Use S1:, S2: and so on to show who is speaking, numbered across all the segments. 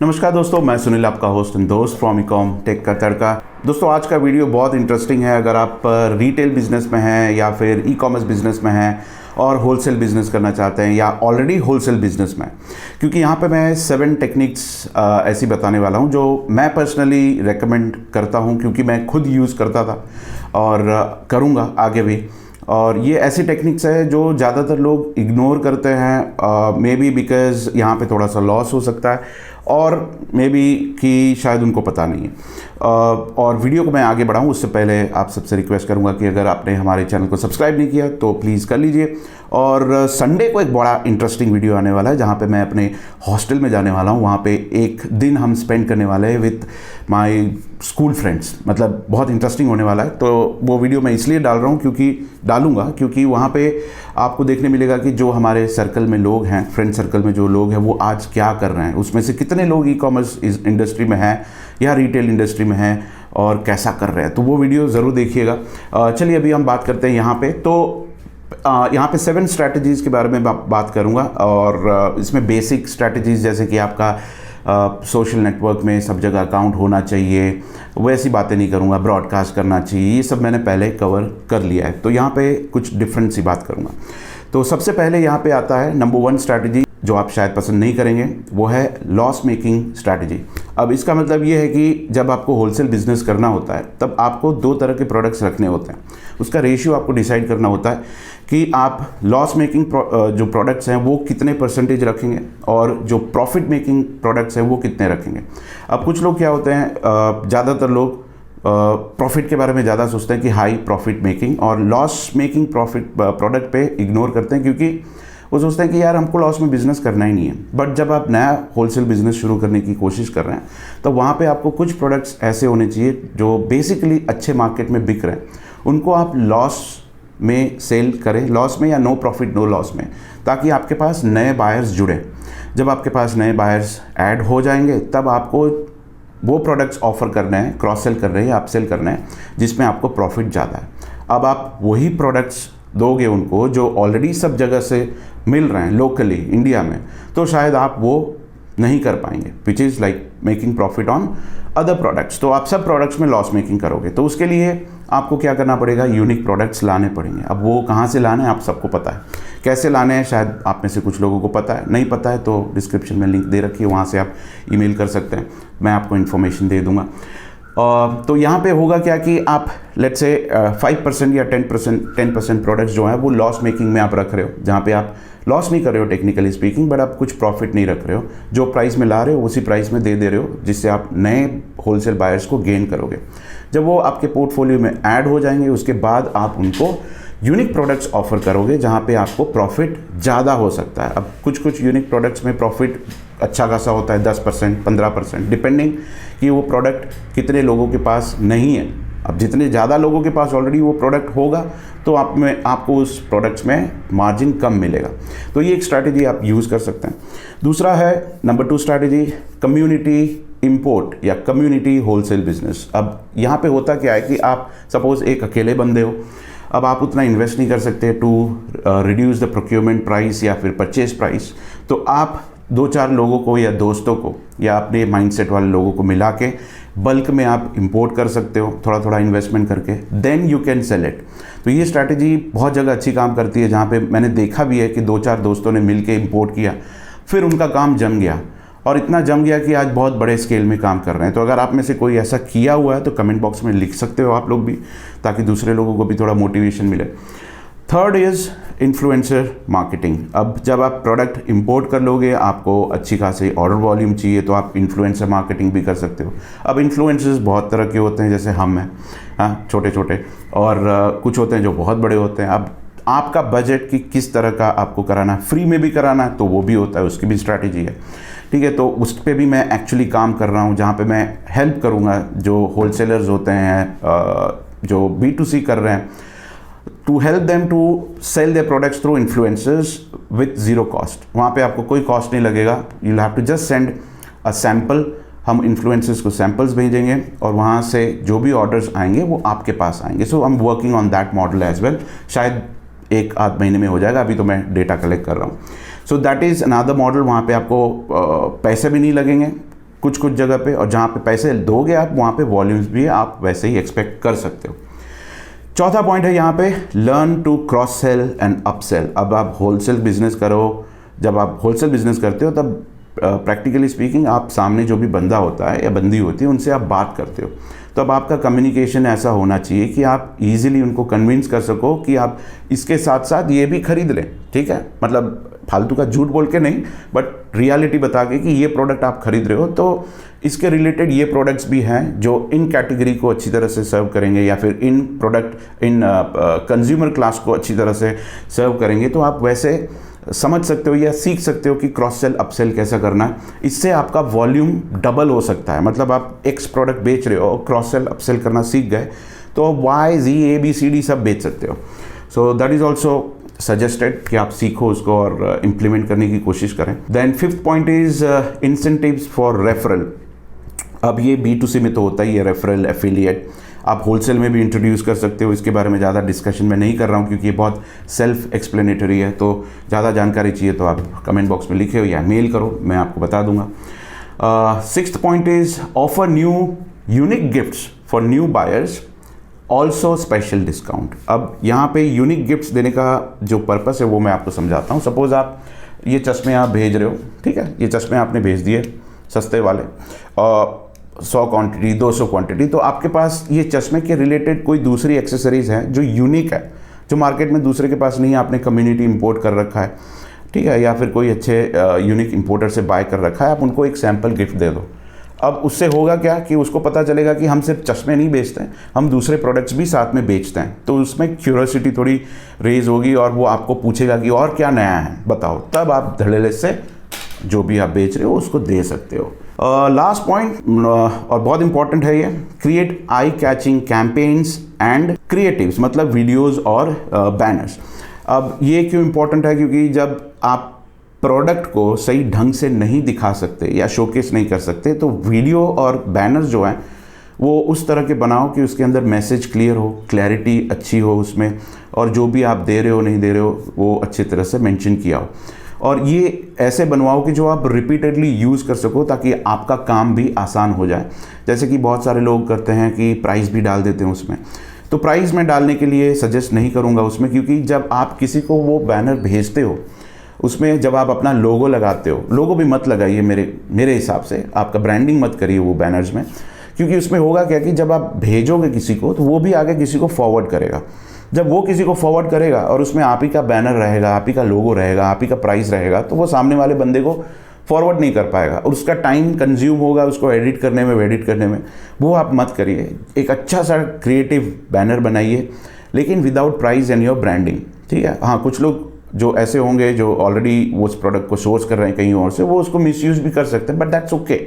S1: नमस्कार दोस्तों, मैं सुनील आपका होस्ट एंड दोस्त फ्रॉम ईकॉम टेक का तड़का। दोस्तों आज का वीडियो बहुत इंटरेस्टिंग है। अगर आप रिटेल बिजनेस में हैं या फिर ई कॉमर्स बिजनेस में हैं और होलसेल बिजनेस करना चाहते हैं या ऑलरेडी होलसेल बिजनेस में, क्योंकि यहाँ पे मैं 7 टेक्निक्स ऐसी बताने वाला हूँ जो मैं पर्सनली रेकमेंड करता हूँ, क्योंकि मैं खुद यूज़ करता था और करूँगा आगे भी। और ये ऐसी टेक्निक्स है जो ज़्यादातर लोग इग्नोर करते हैं, मे बी बिकॉज़ यहाँ पे थोड़ा सा लॉस हो सकता है और मे बी कि शायद उनको पता नहीं है। और वीडियो को मैं आगे बढ़ाऊँ उससे पहले आप सबसे रिक्वेस्ट करूँगा कि अगर आपने हमारे चैनल को सब्सक्राइब नहीं किया तो प्लीज़ कर लीजिए। और संडे को एक बड़ा इंटरेस्टिंग वीडियो आने वाला है जहाँ पे मैं अपने हॉस्टल में जाने वाला हूँ। वहाँ पे एक दिन हम स्पेंड करने वाले हैं विथ माय स्कूल फ्रेंड्स, मतलब बहुत इंटरेस्टिंग होने वाला है। तो वो वीडियो मैं इसलिए डालूंगा क्योंकि वहाँ पे आपको देखने मिलेगा कि जो हमारे सर्कल में लोग हैं, फ्रेंड सर्कल में जो लोग हैं, वो आज क्या कर रहे हैं, उसमें से कितने लोग ई कॉमर्स इंडस्ट्री में हैं या रिटेल इंडस्ट्री में हैं और कैसा कर रहे हैं। तो वो वीडियो ज़रूर देखिएगा। चलिए अभी हम बात करते हैं यहाँ पे। तो यहाँ पे 7 स्ट्रैटेजीज़ के बारे में बात करूँगा और इसमें बेसिक स्ट्रैटेजीज़ जैसे कि आपका सोशल नेटवर्क में सब जगह अकाउंट होना चाहिए, वैसी बातें नहीं करूँगा। ब्रॉडकास्ट करना चाहिए, ये सब मैंने पहले कवर कर लिया है। तो यहाँ पे कुछ डिफरेंट सी बात करूँगा। तो सबसे पहले यहाँ पे आता है नंबर 1 स्ट्रैटेजी जो आप शायद पसंद नहीं करेंगे, वो है लॉस मेकिंग स्ट्रैटेजी। अब इसका मतलब ये है कि जब आपको होलसेल बिजनेस करना होता है तब आपको 2 तरह के प्रोडक्ट्स रखने होते हैं। उसका रेशियो आपको डिसाइड करना होता है कि आप लॉस मेकिंग जो प्रोडक्ट्स हैं वो कितने परसेंटेज रखेंगे और जो प्रॉफिट मेकिंग प्रोडक्ट्स हैं वो कितने रखेंगे। अब कुछ लोग क्या होते हैं, ज़्यादातर लोग प्रॉफिट के बारे में ज़्यादा सोचते हैं कि हाई प्रॉफिट मेकिंग, और लॉस मेकिंग प्रॉफिट प्रोडक्ट पे इग्नोर करते हैं क्योंकि वो सोचते हैं कि यार हमको लॉस में बिज़नेस करना ही नहीं है। बट जब आप नया होलसेल बिज़नेस शुरू करने की कोशिश कर रहे हैं तो वहाँ पे आपको कुछ प्रोडक्ट्स ऐसे होने चाहिए जो बेसिकली अच्छे मार्केट में बिक रहे हैं, उनको आप लॉस में सेल करें, लॉस में या नो प्रॉफिट नो लॉस में, ताकि आपके पास नए बायर्स जुड़े। जब आपके पास नए बायर्स ऐड हो जाएंगे तब आपको वो प्रोडक्ट्स ऑफर करने हैं, क्रॉस सेल करने हैं या अपसेल करना है जिसमें आपको प्रॉफिट ज़्यादा है। अब आप वही प्रोडक्ट्स दोगे उनको जो ऑलरेडी सब जगह से मिल रहे हैं लोकली इंडिया में, तो शायद आप वो नहीं कर पाएंगे, which is like making profit on other products. तो आप सब प्रोडक्ट्स में लॉस मेकिंग करोगे। तो उसके लिए आपको क्या करना पड़ेगा, यूनिक प्रोडक्ट्स लाने पड़ेंगे। अब वो कहाँ से लाने हैं आप सबको पता है, कैसे लाने हैं शायद आप में से कुछ लोगों को पता है, नहीं पता है तो डिस्क्रिप्शन में लिंक दे रखी है, वहाँ से आप ईमेल कर सकते हैं, मैं आपको इन्फॉर्मेशन दे दूँगा। तो यहाँ पे होगा क्या कि आप लेट्स से 5% या 10% प्रोडक्ट्स जो हैं वो लॉस मेकिंग में आप रख रहे हो, जहाँ पे आप लॉस नहीं कर रहे हो टेक्निकली स्पीकिंग, बट आप कुछ प्रॉफिट नहीं रख रहे हो। जो प्राइस में ला रहे हो उसी प्राइस में दे रहे हो, जिससे आप नए होलसेल बायर्स को गेन करोगे। जब वो आपके पोर्टफोलियो में ऐड हो जाएंगे उसके बाद आप उनको यूनिक प्रोडक्ट्स ऑफर करोगे जहाँ पे आपको प्रॉफिट ज़्यादा हो सकता है। अब कुछ यूनिक प्रोडक्ट्स में प्रॉफिट अच्छा खासा होता है, 10%, 15%, डिपेंडिंग कि वो प्रोडक्ट कितने लोगों के पास नहीं है। अब जितने ज़्यादा लोगों के पास ऑलरेडी वो प्रोडक्ट होगा तो आपको उस प्रोडक्ट्स में मार्जिन कम मिलेगा। तो ये एक स्ट्रैटेजी आप यूज़ कर सकते हैं। दूसरा है नंबर 2 स्ट्रैटेजी, कम्युनिटी इंपोर्ट या कम्युनिटी होलसेल बिजनेस। अब यहाँ पे होता क्या है कि आप सपोज़ एक अकेले बंदे हो, अब आप उतना इन्वेस्ट नहीं कर सकते to reduce the procurement price या फिर परचेज प्राइस। तो आप 2-4 लोगों को या दोस्तों को या अपने माइंडसेट वाले लोगों को मिला के बल्क में आप इंपोर्ट कर सकते हो, थोड़ा थोड़ा इन्वेस्टमेंट करके, then you can sell it. तो ये स्ट्रैटेजी बहुत जगह अच्छी काम करती है, जहाँ पे मैंने देखा भी है कि 2-4 दोस्तों ने मिल के इम्पोर्ट किया, फिर उनका काम जम गया और इतना जम गया कि आज बहुत बड़े स्केल में काम कर रहे हैं। तो अगर आप में से कोई ऐसा किया हुआ है तो कमेंट बॉक्स में लिख सकते हो आप लोग भी, ताकि दूसरे लोगों को भी थोड़ा मोटिवेशन मिले। Third is influencer marketing. अब जब आप प्रोडक्ट इंपोर्ट कर लोगे, आपको अच्छी खासी ऑर्डर वॉल्यूम चाहिए, तो आप इन्फ्लुएंसर मार्केटिंग भी कर सकते हो। अब इन्फ्लुएंसर्स बहुत तरह के होते हैं, जैसे हम हैं, हाँ, छोटे छोटे, और कुछ होते हैं जो बहुत बड़े होते हैं। अब आपका बजट कि किस तरह का आपको कराना है, फ्री में भी कराना है तो वो भी होता है, उसकी भी स्ट्रैटेजी है, ठीक है। तो उस पर भी मैं एक्चुअली काम कर रहा हूँ, जहाँ पे मैं हेल्प करूँगा जो होलसेलर्स होते हैं, जो B2C कर रहे हैं, to help them to sell their products through influencers with zero cost. वहाँ पे आपको कोई कॉस्ट नहीं लगेगा, you have to just send a sample. हम इन्फ्लुएंसर्स को सैम्पल्स भेजेंगे और वहाँ से जो भी ऑर्डर्स आएंगे वो आपके पास आएंगे। So I am working on that model as well. शायद 1-8 महीने में हो जाएगा, अभी तो मैं डेटा कलेक्ट कर रहा हूँ। सो दैट इज़ अनदर मॉडल। वहाँ पे आपको पैसे भी नहीं लगेंगे, कुछ कुछ जगह पे, और जहाँ पे पैसे दोगे आप वहाँ पे वॉल्यूम्स भी आप वैसे ही एक्सपेक्ट कर सकते हो। चौथा पॉइंट है यहाँ पे learn to cross sell and upsell. अब आप होलसेल बिजनेस करो, जब आप होलसेल बिजनेस करते हो तब प्रैक्टिकली स्पीकिंग आप सामने जो भी बंदा होता है या बंदी होती है उनसे आप बात करते हो, तो अब आपका कम्युनिकेशन ऐसा होना चाहिए कि आप इजीली उनको कन्विंस कर सको कि आप इसके साथ साथ ये भी खरीद लें। ठीक है, मतलब फालतू का झूठ बोल के नहीं, बट रियलिटी बता के कि ये प्रोडक्ट आप खरीद रहे हो तो इसके रिलेटेड ये प्रोडक्ट्स भी हैं जो इन कैटेगरी को अच्छी तरह से सर्व करेंगे, या फिर इन प्रोडक्ट इन कंज्यूमर क्लास को अच्छी तरह से सर्व करेंगे। तो आप वैसे समझ सकते हो या सीख सकते हो कि क्रॉस सेल अपसेल कैसा करना है। इससे आपका वॉल्यूम डबल हो सकता है। मतलब आप एक्स प्रोडक्ट बेच रहे हो और क्रॉस सेल अपसेल करना सीख गए तो Y Z A B C D सब बेच सकते हो। So that is also suggested कि आप सीखो उसको और इम्प्लीमेंट करने की कोशिश करें। Then fifth point is incentives for referral. अब ये B2C में तो होता ही है, रेफरल, एफिलिएट। आप होलसेल में भी इंट्रोड्यूस कर सकते हो। इसके बारे में ज़्यादा डिस्कशन मैं नहीं कर रहा हूँ क्योंकि ये बहुत सेल्फ एक्सप्लेनेटरी है। तो ज़्यादा जानकारी चाहिए तो आप कमेंट बॉक्स में लिखे हो या मेल करो, मैं आपको बता दूंगा। Sixth point is offer new unique gifts for new buyers, also special discount. अब यहाँ पे यूनिक गिफ्ट्स देने का जो पर्पस है वो मैं आपको समझाता हूँ। सपोज़ आप ये चश्मे आप भेज रहे हो, ठीक है, ये चश्मे आपने भेज दिए सस्ते वाले, और 100 क्वांटिटी 200 क्वांटिटी, तो आपके पास ये चश्मे के रिलेटेड कोई दूसरी एक्सेसरीज़ हैं जो यूनिक है, जो मार्केट में दूसरे के पास नहीं है, आपने कम्युनिटी इंपोर्ट कर रखा है, ठीक है, या फिर कोई अच्छे यूनिक इंपोर्टर से बाय कर रखा है, आप उनको एक सैम्पल गिफ्ट दे दो। अब उससे होगा क्या कि उसको पता चलेगा कि हम सिर्फ चश्मे नहीं बेचते हैं, हम दूसरे प्रोडक्ट्स भी साथ में बेचते हैं। तो उसमें क्यूरियोसिटी थोड़ी रेज होगी और वो आपको पूछेगा कि और क्या नया है बताओ, तब आप धड़ल्ले से जो भी आप बेच रहे हो उसको दे सकते हो। लास्ट पॉइंट और बहुत इंपॉर्टेंट है ये, create eye catching campaigns and creatives, मतलब वीडियोस और बैनर्स। अब ये क्यों इंपॉर्टेंट है, क्योंकि जब आप प्रोडक्ट को सही ढंग से नहीं दिखा सकते या शोकेस नहीं कर सकते तो वीडियो और बैनर्स जो हैं वो उस तरह के बनाओ कि उसके अंदर मैसेज क्लियर हो, क्लैरिटी अच्छी हो उसमें, और जो भी आप दे रहे हो नहीं दे रहे हो वो अच्छी तरह से मेंशन किया हो। और ये ऐसे बनवाओ कि जो आप रिपीटेडली यूज़ कर सको ताकि आपका काम भी आसान हो जाए। जैसे कि बहुत सारे लोग करते हैं कि प्राइस भी डाल देते हैं उसमें, तो प्राइस में डालने के लिए सजेस्ट नहीं करूँगा उसमें, क्योंकि जब आप किसी को वो बैनर भेजते हो उसमें जब आप अपना लोगो लगाते हो, लोगो भी मत लगाइए मेरे हिसाब से, आपका ब्रांडिंग मत करिए वो बैनर्स में, क्योंकि उसमें होगा क्या कि जब आप भेजोगे किसी को तो वो भी आगे किसी को फॉरवर्ड करेगा। जब वो किसी को फॉरवर्ड करेगा और उसमें आप ही का बैनर रहेगा, आप ही का लोगो रहेगा, आप ही का प्राइस रहेगा, तो वो सामने वाले बंदे को फॉरवर्ड नहीं कर पाएगा और उसका टाइम कंज्यूम होगा उसको एडिट करने में, वो आप मत करिए। एक अच्छा सा क्रिएटिव बैनर बनाइए, लेकिन without price and your branding, ठीक है। हाँ, कुछ लोग जो ऐसे होंगे जो ऑलरेडी वो उस प्रोडक्ट को सोर्स कर रहे हैं कहीं और से, वो उसको मिसयूज भी कर सकते हैं, बट दैट्स ओके।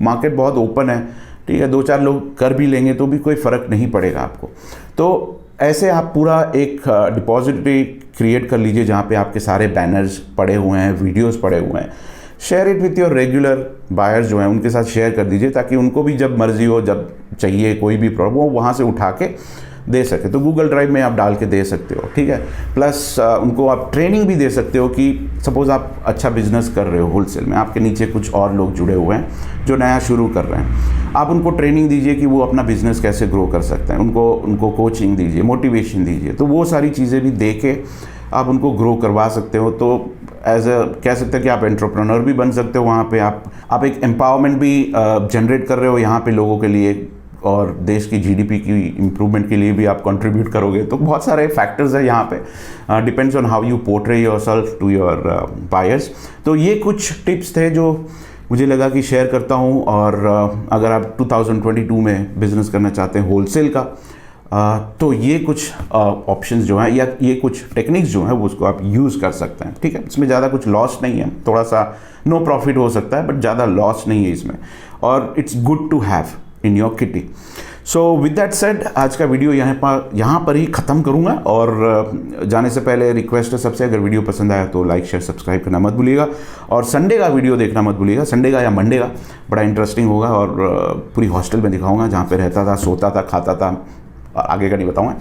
S1: मार्केट बहुत ओपन है, ठीक है, 2-4 लोग कर भी लेंगे तो भी कोई फ़र्क नहीं पड़ेगा आपको। तो ऐसे आप पूरा एक डिपॉजिटरी क्रिएट कर लीजिए जहाँ पे आपके सारे बैनर्स पड़े हुए हैं, वीडियोस पड़े हुए हैं। Share it with your regular buyers जो हैं उनके साथ शेयर कर दीजिए, ताकि उनको भी जब मर्जी हो, जब चाहिए कोई भी प्रोडक्ट, वो वहाँ से उठा के दे सके। तो गूगल ड्राइव में आप डाल के दे सकते हो, ठीक है। प्लस उनको आप ट्रेनिंग भी दे सकते हो कि सपोज़ आप अच्छा बिजनेस कर रहे हो होलसेल में, आपके नीचे कुछ और लोग जुड़े हुए हैं जो नया शुरू कर रहे हैं, आप उनको ट्रेनिंग दीजिए कि वो अपना बिजनेस कैसे ग्रो कर सकते हैं, उनको कोचिंग दीजिए, मोटिवेशन दीजिए। तो वो सारी चीज़ें भी दे के आप उनको ग्रो करवा सकते हो। तो कह सकते हैं कि आप एंटरप्रेन्योर भी बन सकते हो वहाँ पे, आप एक एम्पावरमेंट भी जनरेट कर रहे हो यहाँ पे लोगों के लिए, और देश की जीडीपी की इम्प्रूवमेंट के लिए भी आप कंट्रीब्यूट करोगे। तो बहुत सारे फैक्टर्स है यहाँ पे, depends on how you portray yourself to your buyers. तो ये कुछ टिप्स थे जो मुझे लगा कि शेयर करता हूँ। और अगर आप 2022 में बिज़नेस करना चाहते हैं होलसेल का, तो ये कुछ ऑप्शंस जो हैं या ये कुछ टेक्निक्स जो हैं वो उसको आप यूज़ कर सकते हैं, ठीक है। इसमें ज़्यादा कुछ लॉस नहीं है, थोड़ा सा नो प्रॉफिट हो सकता है बट ज़्यादा लॉस नहीं है इसमें, और it's good to have in your kitty. So with that said, आज का वीडियो यहाँ पर ही ख़त्म करूँगा। और जाने से पहले रिक्वेस्ट है सबसे, अगर वीडियो पसंद आया तो लाइक शेयर सब्सक्राइब करना मत भूलिएगा, और संडे का वीडियो देखना मत भूलिएगा, संडे का या मंडे का, बड़ा इंटरेस्टिंग होगा। और पूरी हॉस्टल में दिखाऊंगा जहाँ पे रहता था, सोता था, खाता था, और आगे का नहीं बताऊँगा।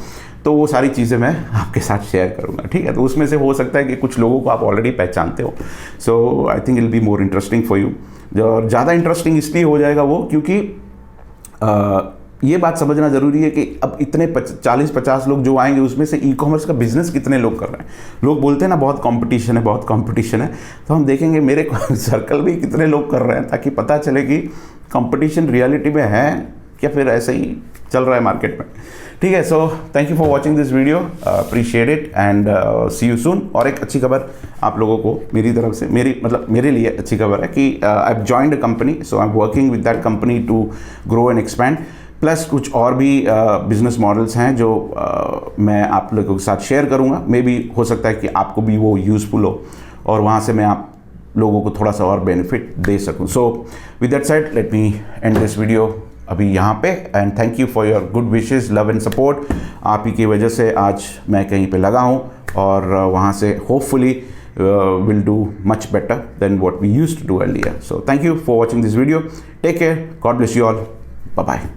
S1: तो वो सारी चीज़ें मैं आपके साथ शेयर करूँगा, ठीक है। तो उसमें से हो सकता है कि कुछ लोगों को आप ऑलरेडी पहचानते हो, so I think it will be more interesting for you और ज़्यादा इंटरेस्टिंग इसलिए हो जाएगा वो क्योंकि ये बात समझना ज़रूरी है कि अब इतने 40-50 लोग जो आएंगे उसमें से ई कॉमर्स का बिजनेस कितने लोग कर रहे हैं। लोग बोलते हैं ना बहुत कंपटीशन है, बहुत कंपटीशन है, तो हम देखेंगे मेरे सर्कल में कितने लोग कर रहे हैं ताकि पता चले कि कंपटीशन रियलिटी में है या फिर ऐसे ही चल रहा है मार्केट में। ठीक है, so thank you for watching this video, appreciate it and see you soon. और एक अच्छी खबर आप लोगों को मेरी तरफ से, मेरे लिए अच्छी खबर है कि I have joined a company, so I am working with that company to grow and expand. Plus कुछ और भी बिजनेस मॉडल्स हैं जो मैं आप लोगों के साथ शेयर करूंगा। मे बी हो सकता है कि आपको भी वो यूज़फुल हो और वहाँ से मैं आप लोगों को थोड़ा सा और बेनिफिट दे सकूं। सो with that said, let me and this video अभी यहाँ पे and thank you for your good wishes, love and support. आप ही की वजह से आज मैं कहीं पे लगा हूँ और वहाँ से hopefully will do much better than what we used to do earlier. So thank you for watching this video, take care, God bless you all, bye bye.